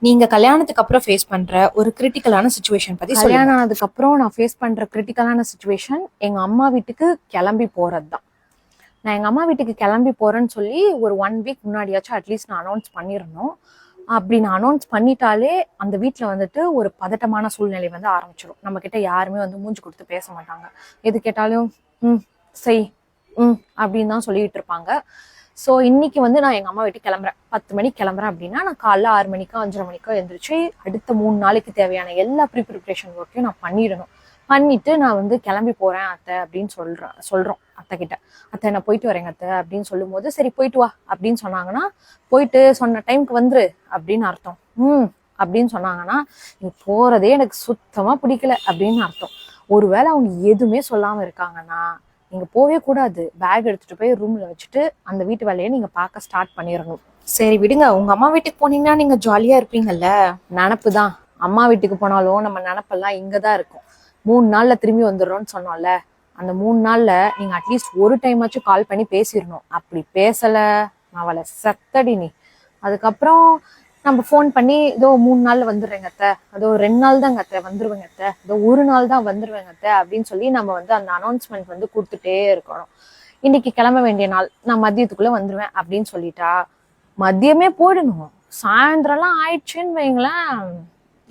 நீங்க கல்யாணத்துக்கு அப்புறம் ஃபேஸ் பண்ற ஒரு கிரிட்டிக்கலான சிச்சுவேஷன் பத்தி சொல்லுங்க. கல்யாணம் ஆனதுக்கு அப்புறம் நான் ஃபேஸ் பண்ற கிரிட்டிக்கலான சுச்சுவேஷன் எங்க அம்மா வீட்டுக்கு கிளம்பி போறது தான். நான் எங்க அம்மா வீட்டுக்கு கிளம்பி போறேன்னு சொல்லி ஒரு 1 வீக் முன்னாடியாச்சும் அட்லீஸ்ட் நான் அனௌன்ஸ் பண்ணிடணும். அப்படி நான் அனௌன்ஸ் பண்ணிட்டாலே அந்த வீட்டில் வந்துட்டு ஒரு பதட்டமான சூழ்நிலை வந்து ஆரம்பிச்சிடும். நம்ம கிட்ட யாருமே வந்து மூஞ்சி கொடுத்து பேச மாட்டாங்க. எது கேட்டாலும் செய் அப்படின்னு தான் சொல்லிட்டு இருப்பாங்க. ஸோ இன்னைக்கு வந்து நான் எங்கள் அம்மா வீட்டுக்கு கிளம்புறேன், 10 மணிக்கு கிளம்புறேன் அப்படின்னா நான் காலைல 6 மணிக்கோ 5:30 மணிக்கோ எழுந்திரிச்சு அடுத்த 3 நாளைக்கு தேவையான எல்லா ப்ரிப்பரேஷன் ஒர்க்கையும் நான் பண்ணிடணும். பண்ணிட்டு நான் வந்து கிளம்பி போறேன் அத்தை அப்படின்னு சொல்றோம் அத்தை கிட்ட. அத்தை நான் போயிட்டு வரேங்க அத்தை அப்படின்னு சொல்லும் போது, சரி போயிட்டு வா அப்படின்னு சொன்னாங்கன்னா, போயிட்டு சொன்ன டைமுக்கு வந்துரு அப்படின்னு அர்த்தம். அப்படின்னு சொன்னாங்கன்னா, நீ போறதே எனக்கு சுத்தமா பிடிக்கல அப்படின்னு அர்த்தம். ஒருவேளை அவங்க எதுவுமே சொல்லாம இருக்காங்கன்னா, நீங்க போவே கூடாது, பேக் எடுத்துட்டு போய் ரூம்ல வச்சுட்டு அந்த வீட்டு வேலையை நீங்க பார்க்க ஸ்டார்ட் பண்ணிடணும். சரி விடுங்க, உங்க அம்மா வீட்டுக்கு போனீங்கன்னா நீங்க ஜாலியா இருப்பீங்கல்ல. நினப்பு தான். அம்மா வீட்டுக்கு போனாலும் நம்ம நினப்பெல்லாம் இங்கதான் இருக்கும். 3 நாள்ல திரும்பி வந்துடுறோம்னு சொன்னோம்ல, அந்த 3 நாள்ல நீங்க அட்லீஸ்ட் ஒரு டைம் ஆச்சும் கால் பண்ணி பேசிடணும். அப்படி பேசல அவளை செத்தடி நீ. அதுக்கப்புறம் நம்ம ஃபோன் பண்ணி இதோ 3 நாள்ல வந்துடுறேங்க அத்தை, அதோ 2 நாள் தாங்க அத்தை வந்துருவேங்க அத்தை, இதோ 1 நாள் தான் வந்துருவேங்க அத்தை அப்படின்னு சொல்லி நம்ம வந்து அந்த அனௌன்ஸ்மெண்ட் வந்து கொடுத்துட்டே இருக்கணும். இன்னைக்கு கிளம்ப வேண்டிய நாள், நான் மதியத்துக்குள்ள வந்துருவேன் அப்படின்னு சொல்லிட்டா மதியமே போயிடணும். சாயந்தரம்லாம் ஆயிடுச்சுன்னு வைங்களேன்,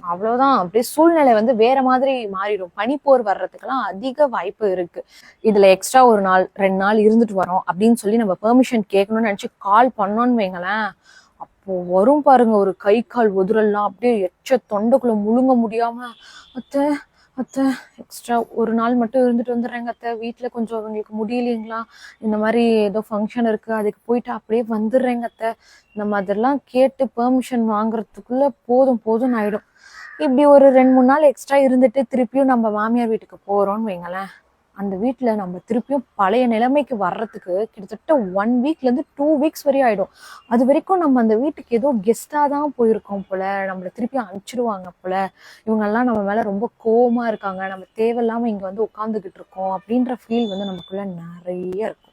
அவ்வளவுதான். அப்படியே சூழ்நிலை வந்து வேற மாதிரி மாறிடும். பனிப்போர் வர்றதுக்கெல்லாம் அதிக வாய்ப்பு இருக்கு. இதுல எக்ஸ்ட்ரா 1 நாள் 2 நாள் இருந்துட்டு வரோம் அப்படின்னு சொல்லி நம்ம பெர்மிஷன் கேட்கணும்னு நினைச்சு கால் பண்ணோன்னு வைங்களேன், அப்போ வரும் பாருங்க ஒரு கை கால் உதிரெல்லாம், அப்படியே எச்ச தொண்டைக்குள்ள முழுங்க முடியாம, அத்தை அத்தை எக்ஸ்ட்ரா 1 நாள் மட்டும் இருந்துட்டு வந்துடுறேங்க அத்தை, வீட்டுல கொஞ்சம் அவங்களுக்கு முடியலைங்களா, இந்த மாதிரி ஏதோ ஃபங்க்ஷன் இருக்கு அதுக்கு போயிட்டு அப்படியே வந்துடுறேங்க அத்தை, இந்த மாதிரிலாம் கேட்டு பெர்மிஷன் வாங்குறதுக்குள்ள போதும் போதும்னு ஆயிடும். இப்படி ஒரு 2-3 நாள் எக்ஸ்ட்ரா இருந்துட்டு திருப்பியும் நம்ம மாமியார் வீட்டுக்கு போறோம்னு வைங்களேன், அந்த வீட்டுல நம்ம திருப்பியும் பழைய நிலைமைக்கு வர்றதுக்கு கிட்டத்தட்ட 1 வீக்ல இருந்து 2 வீக்ஸ் வரையும் ஆயிடும். அது வரைக்கும் நம்ம அந்த வீட்டுக்கு ஏதோ கெஸ்டா தான் போயிருக்கோம் போல, நம்மள திருப்பி அனுப்பிச்சிடுவாங்க போல, இவங்கெல்லாம் நம்ம மேல ரொம்ப கோவமா இருக்காங்க, நம்ம தேவையில்லாம இங்க வந்து உட்காந்துக்கிட்டு இருக்கோம் அப்படின்ற ஃபீல் வந்து நமக்குள்ள நிறைய இருக்கும்.